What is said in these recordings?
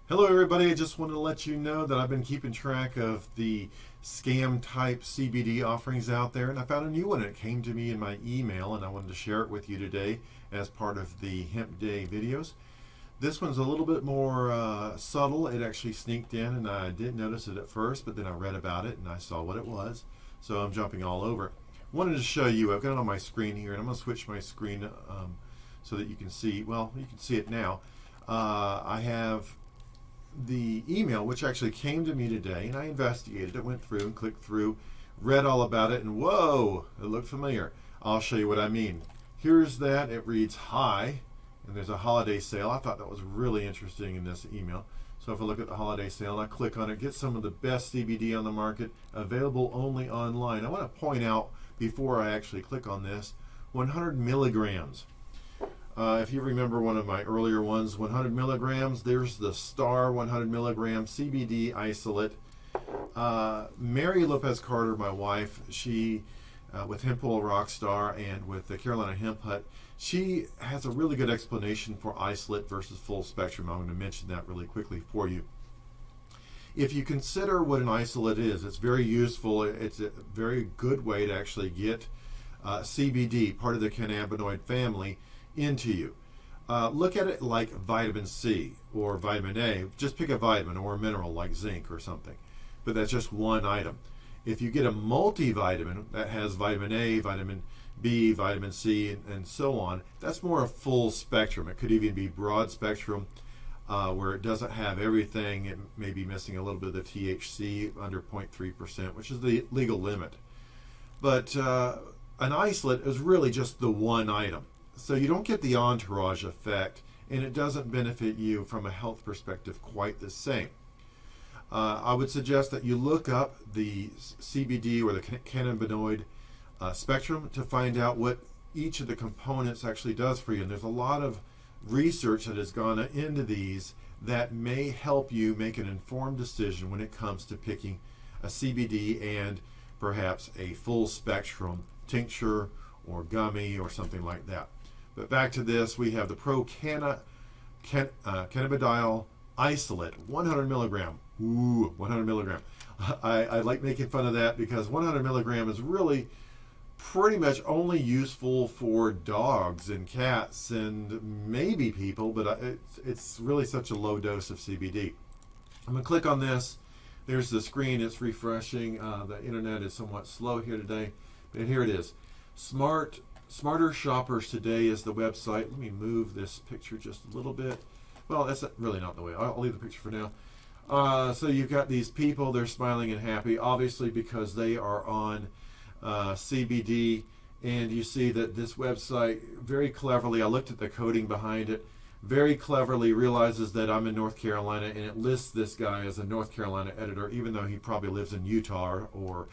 Hello everybody, I just wanted to let you know that I've been keeping track of the scam type CBD offerings out there, and I found a new one. It came to me in my email and I wanted to share it with you today as part of the Hemp Day videos. This one's a little bit more subtle. It actually sneaked in and I didn't notice it at first, but then I read about it and I saw what it was, so I'm jumping all over it. Wanted to show you, I've got it on my screen here and I'm going to switch my screen so that you can see, well, you can see it now. I have the email, which actually came to me today, and I investigated it, went through and clicked through, read all about it, and whoa, it looked familiar. I'll show you what I mean. Here's that. It reads, "Hi," and there's a holiday sale. I thought that was really interesting in this email. So if I look at the holiday sale and I click on it, get some of the best CBD on the market, available only online. I want to point out before I actually click on this, 100 milligrams. If you remember one of my earlier ones, 100 milligrams, there's the Star 100 milligram CBD isolate. Mary Lopez Carter, my wife, she, with Hemp Oil Rockstar and with the Carolina Hemp Hut, she has a really good explanation for isolate versus full spectrum. I'm going to mention that really quickly for you. If you consider what an isolate is, it's very useful. It's a very good way to actually get CBD, part of the cannabinoid family, into you. Look at it like vitamin C or vitamin A. Just pick a vitamin or a mineral like zinc or something, but that's just one item. If you get a multivitamin that has vitamin A, vitamin B, vitamin C, and so on, that's more a full spectrum. It could even be broad spectrum, where it doesn't have everything. It may be missing a little bit of the THC, under 0.3%, which is the legal limit. But an isolate is really just the one item. So you don't get the entourage effect, and it doesn't benefit you from a health perspective quite the same. I would suggest that you look up the CBD or the cannabinoid spectrum to find out what each of the components actually does for you. And there's a lot of research that has gone into these that may help you make an informed decision when it comes to picking a CBD and perhaps a full spectrum tincture or gummy or something like that. But back to this, we have the cannabidiol isolate, 100 milligram. Ooh, 100 milligram. I like making fun of that because 100 milligram is really pretty much only useful for dogs and cats and maybe people, but it's really such a low dose of CBD. I'm going to click on this. There's the screen. It's refreshing. The internet is somewhat slow here today, but here it is. Smarter Shoppers Today is the website. Let me move this picture just a little bit. Well, that's really not the way. I'll leave the picture for now. So you've got these people. They're smiling and happy, obviously because they are on CBD. And you see that this website, very cleverly, I looked at the coding behind it, very cleverly realizes that I'm in North Carolina, and it lists this guy as a North Carolina editor, even though he probably lives in Utah or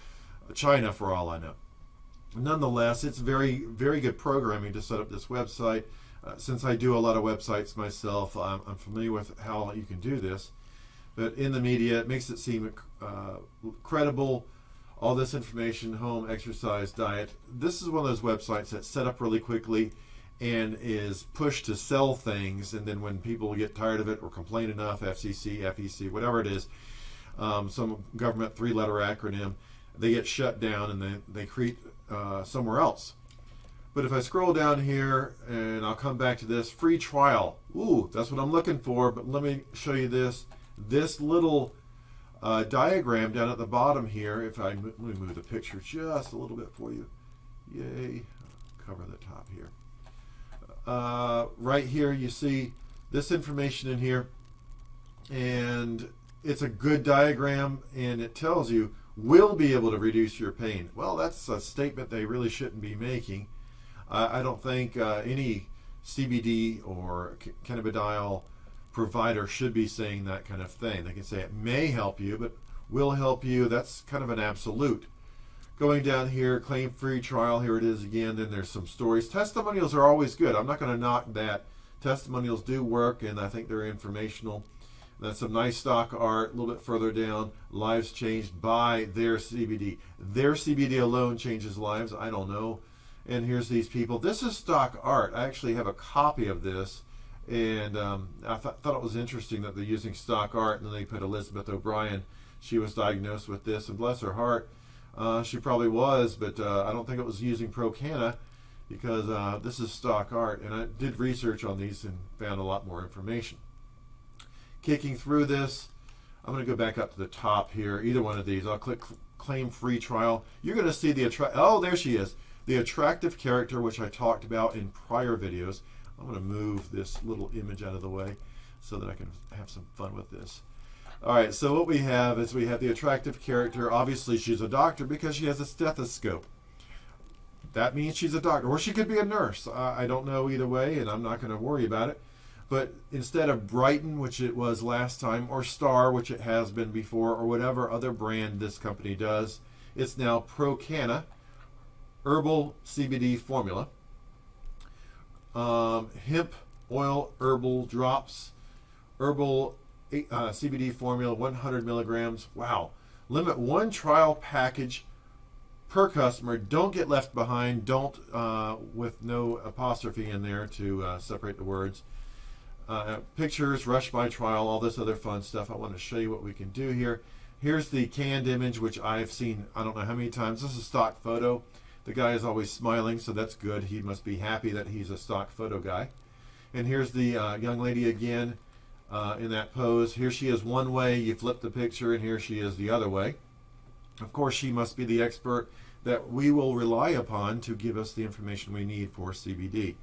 China for all I know. Nonetheless, it's very, very good programming to set up this website. Since I do a lot of websites myself, I'm familiar with how you can do this. But in the media, it makes it seem credible. All this information, home, exercise, diet. This is one of those websites that's set up really quickly and is pushed to sell things. And then when people get tired of it or complain enough, FCC, FEC, whatever it is, some government three-letter acronym, they get shut down and they create somewhere else. But if I scroll down here, and I'll come back to this free trial. Ooh, that's what I'm looking for. But let me show you this little diagram down at the bottom here. If let me move the picture just a little bit for you. Yay! Cover the top here. Right here, you see this information in here, and it's a good diagram, and it tells you will be able to reduce your pain. Well, that's a statement they really shouldn't be making. I don't think any CBD or cannabidiol provider should be saying that kind of thing. They can say it may help you, but will help you. That's kind of an absolute. Going down here, claim free trial, here it is again. Then there's some stories. Testimonials are always good. I'm not going to knock that. Testimonials do work, and I think they're informational. That's some nice stock art. A little bit further down, lives changed by their CBD. Their CBD alone changes lives. I don't know. And here's these people. This is stock art. I actually have a copy of this And I thought it was interesting that they're using stock art, and then they put Elizabeth O'Brien. She was diagnosed with this, and bless her heart, she probably was, but I don't think it was using Procana, because this is stock art, and I did research on these and found a lot more information. Kicking through this, I'm going to go back up to the top here. Either one of these, I'll click claim free trial. You're going to see the oh, there she is, the attractive character, which I talked about in prior videos. I'm going to move this little image out of the way so that I can have some fun with this. All right, so what we have is we have the attractive character. Obviously, she's a doctor because she has a stethoscope. That means she's a doctor, or she could be a nurse. I don't know either way, and I'm not going to worry about it. But instead of Brighton, which it was last time, or Star, which it has been before, or whatever other brand this company does, it's now Procana Herbal CBD Formula. Hemp Oil Herbal Drops, Herbal CBD Formula, 100 milligrams. Wow. Limit one trial package per customer. Don't get left behind. Don't, with no apostrophe in there to separate the words. Pictures, rush my trial, all this other fun stuff. I want to show you what we can do here. Here's the canned image, which I've seen I don't know how many times. This is a stock photo. The guy is always smiling, so that's good. He must be happy that he's a stock photo guy. And here's the young lady again in that pose. Here she is one way. You flip the picture, and here she is the other way. Of course, she must be the expert that we will rely upon to give us the information we need for CBD.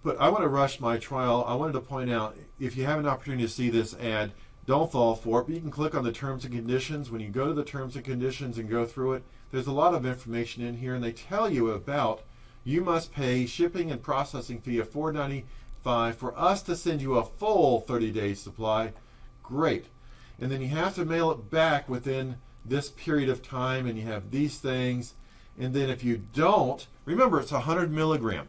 But I want to rush my trial. I wanted to point out, if you have an opportunity to see this ad, don't fall for it, but you can click on the terms and conditions. When you go to the terms and conditions and go through it, there's a lot of information in here, and they tell you about you must pay shipping and processing fee of $4.95 for us to send you a full 30-day supply. Great. And then you have to mail it back within this period of time, and you have these things. And then if you don't, remember it's 100 milligram.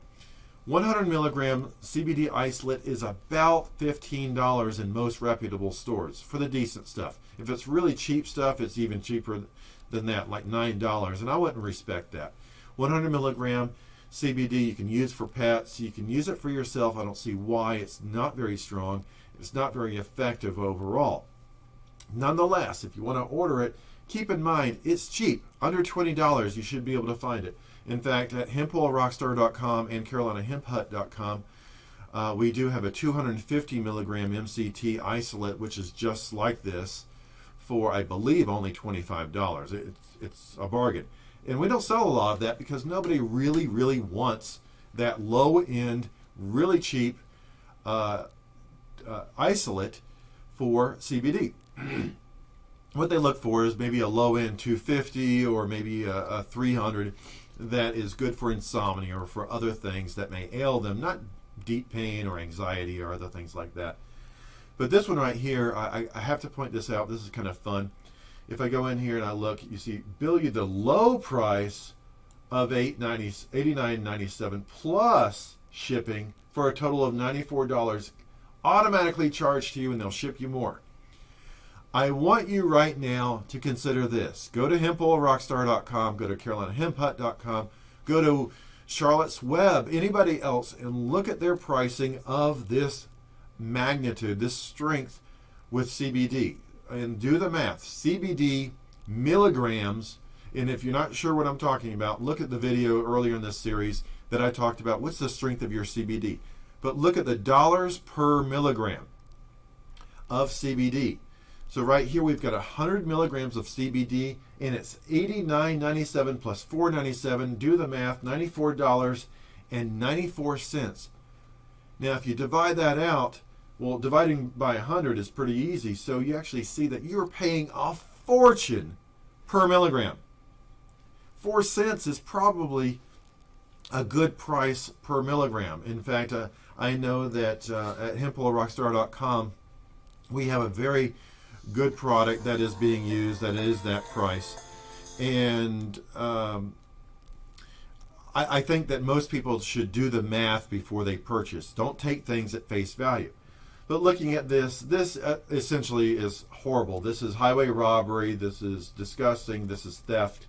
100 milligram CBD isolate is about $15 in most reputable stores for the decent stuff. If it's really cheap stuff, it's even cheaper than that, like $9, and I wouldn't respect that. 100 milligram CBD you can use for pets, you can use it for yourself. I don't see why. It's not very strong. It's not very effective overall. Nonetheless, if you want to order it, keep in mind it's cheap. Under $20, you should be able to find it. In fact, at hempoilrockstar.com and carolinahemphut.com, we do have a 250 milligram MCT isolate, which is just like this, for I believe only $25. It's a bargain. And we don't sell a lot of that because nobody really wants that low-end, really cheap isolate for CBD. What they look for is maybe a low-end 250 or maybe a 300 that is good for insomnia or for other things that may ail them, not deep pain or anxiety or other things like that. But this one right here, I have to point this out. This is kind of fun. If I go in here and I look, you see, bill you the low price of $89.97 plus shipping for a total of $94 automatically charged to you, and they'll ship you more. I want you right now to consider this. Go to hempoilrockstar.com, go to carolinahemphut.com, go to Charlotte's Web, anybody else, and look at their pricing of this magnitude, this strength with CBD. And do the math. CBD milligrams, and if you're not sure what I'm talking about, look at the video earlier in this series that I talked about what's the strength of your CBD. But look at the dollars per milligram of CBD. So right here we've got 100 milligrams of CBD, and it's $89.97 plus $4.97. Do the math, $94.94. Now if you divide that out, well, dividing by 100 is pretty easy, so you actually see that you're paying a fortune per milligram. 4 cents is probably a good price per milligram. In fact, I know that at hempoilrockstar.com we have a very good product that is being used that is that price. And I think that most people should do the math before they purchase. Don't take things at face value. But looking at this essentially is horrible. This is highway robbery. This is disgusting. This is theft.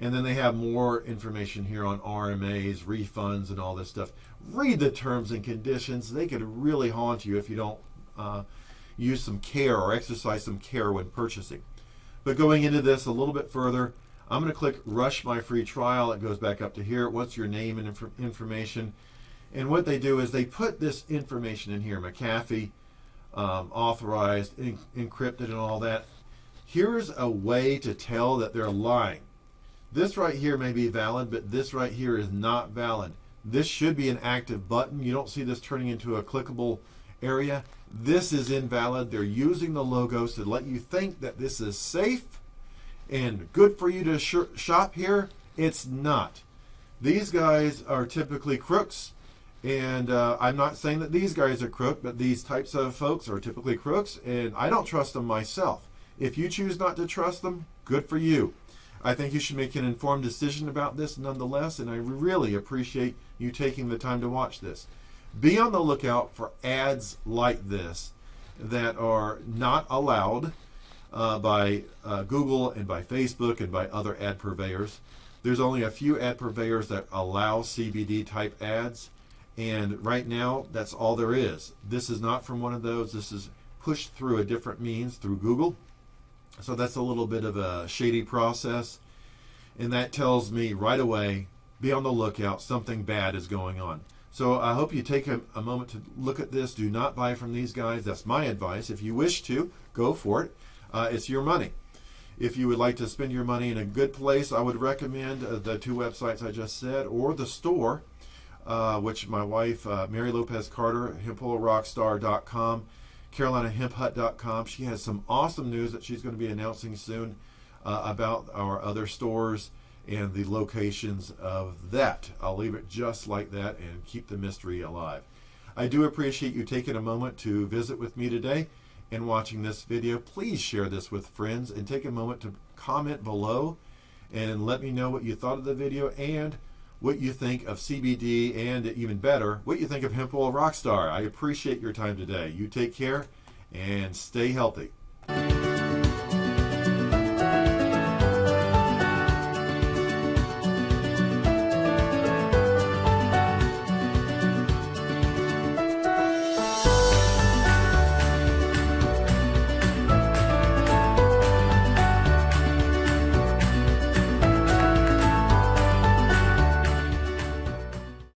And then they have more information here on RMAs, refunds, and all this stuff. Read the terms and conditions. They could really haunt you if you don't use some care or exercise some care when purchasing. But going into this a little bit further, I'm going to click Rush My Free Trial. It goes back up to here. What's your name and information? And what they do is they put this information in here, McAfee, authorized, encrypted, and all that. Here's a way to tell that they're lying. This right here may be valid, but this right here is not valid. This should be an active button. You don't see this turning into a clickable area. This is invalid. They're using the logos to let you think that this is safe and good for you to shop here. It's not. These guys are typically crooks, and I'm not saying that these guys are crook, but these types of folks are typically crooks, and I don't trust them myself. If you choose not to trust them, good for you. I think you should make an informed decision about this nonetheless, and I really appreciate you taking the time to watch this. Be on the lookout for ads like this that are not allowed by Google and by Facebook and by other ad purveyors. There's only a few ad purveyors that allow CBD type ads, and right now that's all there is. This is not from one of those. This is pushed through a different means through Google. So that's a little bit of a shady process, and that tells me right away, be on the lookout, something bad is going on. So I hope you take a moment to look at this. Do not buy from these guys. That's my advice. If you wish to, go for it. It's your money. If you would like to spend your money in a good place, I would recommend the two websites I just said, or the store, which my wife, Mary Lopez Carter, HempOilRockstar.com, CarolinaHempHut.com. She has some awesome news that she's going to be announcing soon about our other stores and the locations of that. I'll leave it just like that and keep the mystery alive. I do appreciate you taking a moment to visit with me today and watching this video. Please share this with friends and take a moment to comment below and let me know what you thought of the video and what you think of CBD, and even better, what you think of Hemp Oil Rockstar. I appreciate your time today. You take care and stay healthy.